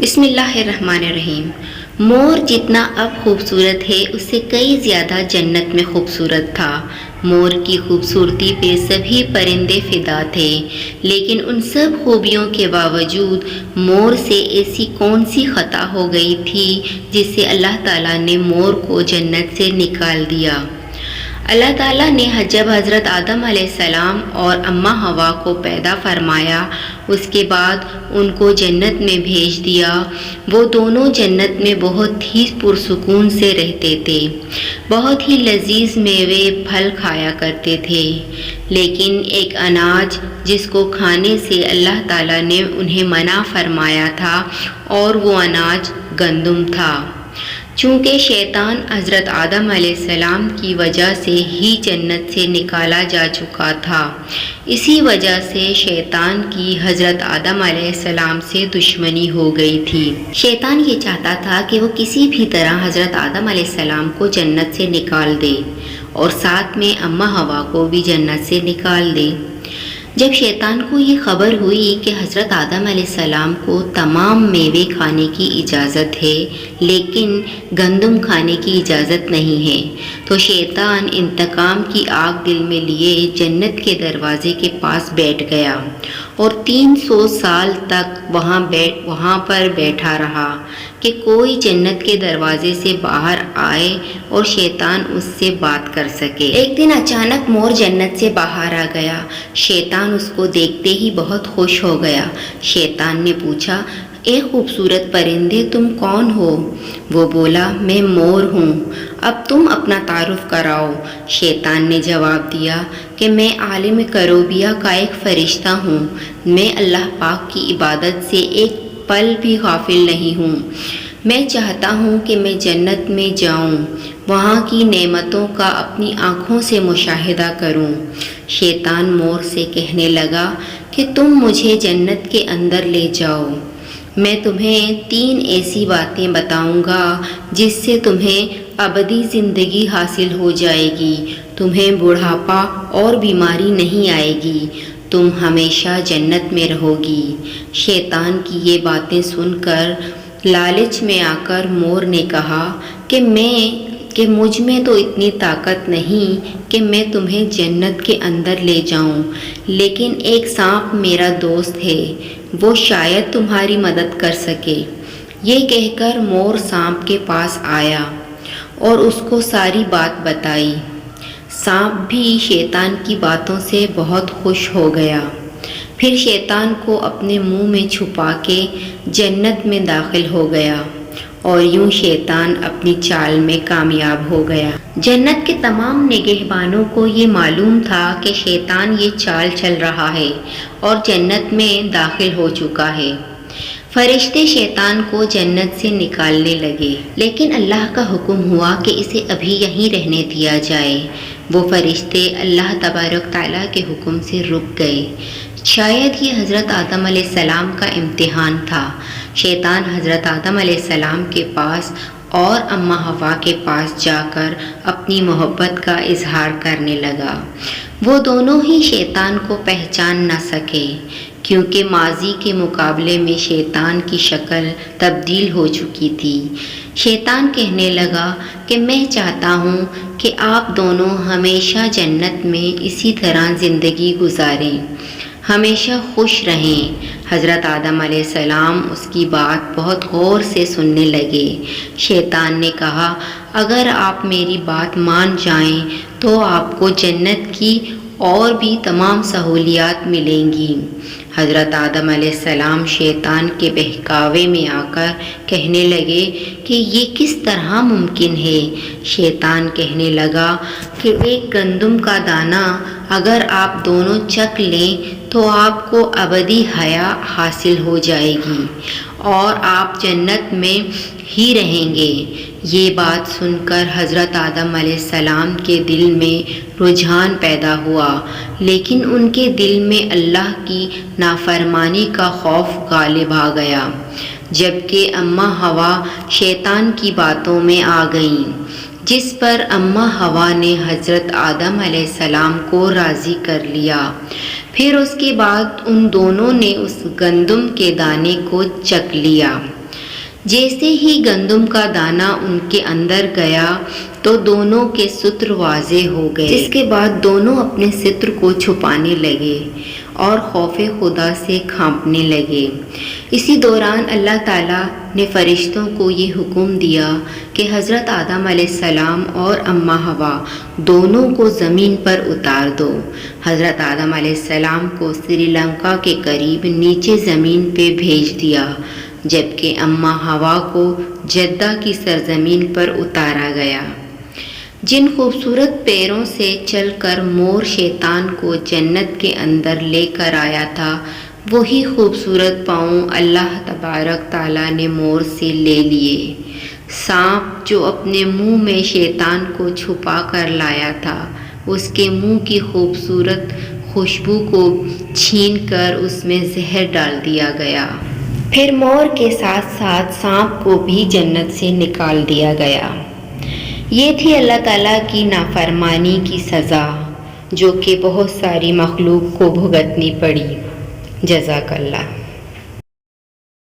بسم اللہ الرحمن الرحیم۔ مور جتنا اب خوبصورت ہے اس سے کئی زیادہ جنت میں خوبصورت تھا۔ مور کی خوبصورتی پہ سبھی پرندے فدا تھے، لیکن ان سب خوبیوں کے باوجود مور سے ایسی کون سی خطا ہو گئی تھی جس سے اللہ تعالیٰ نے مور کو جنت سے نکال دیا۔ اللہ تعالیٰ نے جب حضرت آدم علیہ السلام اور اماں حوا کو پیدا فرمایا، اس کے بعد ان کو جنت میں بھیج دیا۔ وہ دونوں جنت میں بہت ہی پرسکون سے رہتے تھے، بہت ہی لذیذ میوے پھل کھایا کرتے تھے، لیکن ایک اناج جس کو کھانے سے اللہ تعالیٰ نے انہیں منع فرمایا تھا، اور وہ اناج گندم تھا۔ چونکہ شیطان حضرت آدم علیہ السلام کی وجہ سے ہی جنت سے نکالا جا چکا تھا، اسی وجہ سے شیطان کی حضرت آدم علیہ السلام سے دشمنی ہو گئی تھی۔ شیطان یہ چاہتا تھا کہ وہ کسی بھی طرح حضرت آدم علیہ السلام کو جنت سے نکال دے اور ساتھ میں اماں حوا کو بھی جنت سے نکال دے۔ جب شیطان کو یہ خبر ہوئی کہ حضرت آدم علیہ السلام کو تمام میوے کھانے کی اجازت ہے لیکن گندم کھانے کی اجازت نہیں ہے، تو شیطان انتقام کی آگ دل میں لیے جنت کے دروازے کے پاس بیٹھ گیا اور 300 سال تک وہاں پر بیٹھا رہا کہ کوئی جنت کے دروازے سے باہر آئے اور شیطان اس سے بات کر سکے۔ ایک دن اچانک مور جنت سے باہر آ گیا۔ شیطان اس کو دیکھتے ہی بہت خوش ہو گیا۔ شیطان نے پوچھا، اے خوبصورت پرندے، تم کون ہو؟ وہ بولا، میں مور ہوں، اب تم اپنا تعارف کراؤ۔ شیطان نے جواب دیا کہ میں عالم کروبیہ کا ایک فرشتہ ہوں، میں اللہ پاک کی عبادت سے ایک پل بھی غافل نہیں ہوں۔ میں چاہتا ہوں کہ میں جنت میں جاؤں، وہاں کی نعمتوں کا اپنی آنکھوں سے مشاہدہ کروں۔ شیطان مور سے کہنے لگا کہ تم مجھے جنت کے اندر لے جاؤ، میں تمہیں 3 ایسی باتیں بتاؤں گا جس سے تمہیں ابدی زندگی حاصل ہو جائے گی، تمہیں بڑھاپا اور بیماری نہیں آئے گی، تم ہمیشہ جنت میں رہو گی۔ شیطان کی یہ باتیں سن کر لالچ میں آ کر مور نے کہا کہ مجھ میں تو اتنی طاقت نہیں کہ میں تمہیں جنت کے اندر لے جاؤں، لیکن ایک سانپ میرا دوست ہے، وہ شاید تمہاری مدد کر سکے۔ یہ کہہ کر مور سانپ کے پاس آیا اور اس کو ساری بات بتائی۔ سانپ بھی شیطان کی باتوں سے بہت خوش ہو گیا، پھر شیطان کو اپنے منہ میں چھپا کے جنت میں داخل ہو گیا، اور یوں شیطان اپنی چال میں کامیاب ہو گیا۔ جنت کے تمام نگہبانوں کو یہ معلوم تھا کہ شیطان یہ چال چل رہا ہے اور جنت میں داخل ہو چکا ہے۔ فرشتے شیطان کو جنت سے نکالنے لگے، لیکن اللہ کا حکم ہوا کہ اسے ابھی یہیں رہنے دیا جائے۔ وہ فرشتے اللہ تبارک تعالیٰ کے حکم سے رک گئے۔ شاید یہ حضرت آدم علیہ السلام کا امتحان تھا۔ شیطان حضرت آدم علیہ السلام کے پاس اور اماں حوا کے پاس جا کر اپنی محبت کا اظہار کرنے لگا۔ وہ دونوں ہی شیطان کو پہچان نہ سکے، کیونکہ ماضی کے مقابلے میں شیطان کی شکل تبدیل ہو چکی تھی۔ شیطان کہنے لگا کہ میں چاہتا ہوں کہ آپ دونوں ہمیشہ جنت میں اسی طرح زندگی گزاریں، ہمیشہ خوش رہیں۔ حضرت آدم علیہ السلام اس کی بات بہت غور سے سننے لگے۔ شیطان نے کہا، اگر آپ میری بات مان جائیں تو آپ کو جنت کی اور بھی تمام سہولیات ملیں گی۔ حضرت آدم علیہ السلام شیطان کے بہکاوے میں آ کر کہنے لگے کہ یہ کس طرح ممکن ہے؟ شیطان کہنے لگا کہ ایک گندم کا دانہ اگر آپ دونوں چکھ لیں تو آپ کو ابدی حیات حاصل ہو جائے گی اور آپ جنت میں ہی رہیں گے۔ یہ بات سن کر حضرت آدم علیہ السلام کے دل میں رجحان پیدا ہوا، لیکن ان کے دل میں اللہ کی نافرمانی کا خوف غالب آ گیا۔ جبکہ اماں حوا شیطان کی باتوں میں آ گئیں، جس پر اماں حوا نے حضرت آدم علیہ السلام کو راضی کر لیا۔ پھر اس کے بعد ان دونوں نے اس گندم کے دانے کو چکھ لیا۔ جیسے ہی گندم کا دانہ ان کے اندر گیا تو دونوں کے ستر واضح ہو گئے، جس کے بعد دونوں اپنے ستر کو چھپانے لگے اور خوف خدا سے کانپنے لگے۔ اسی دوران اللہ تعالیٰ نے فرشتوں کو یہ حکم دیا کہ حضرت آدم علیہ السلام اور اماں حوا دونوں کو زمین پر اتار دو۔ حضرت آدم علیہ السلام کو سری لنکا کے قریب نیچے زمین پہ بھیج دیا، جبکہ اماں حوا کو جدہ کی سرزمین پر اتارا گیا۔ جن خوبصورت پیروں سے چل کر مور شیطان کو جنت کے اندر لے کر آیا تھا، وہی خوبصورت پاؤں اللہ تبارک تعالیٰ نے مور سے لے لیے۔ سانپ جو اپنے منہ میں شیطان کو چھپا کر لایا تھا، اس کے منہ کی خوبصورت خوشبو کو چھین کر اس میں زہر ڈال دیا گیا۔ پھر مور کے ساتھ ساتھ سانپ کو بھی جنت سے نکال دیا گیا۔ یہ تھی اللہ تعالیٰ کی نافرمانی کی سزا، جو کہ بہت ساری مخلوق کو بھگتنی پڑی۔ جزاک اللہ۔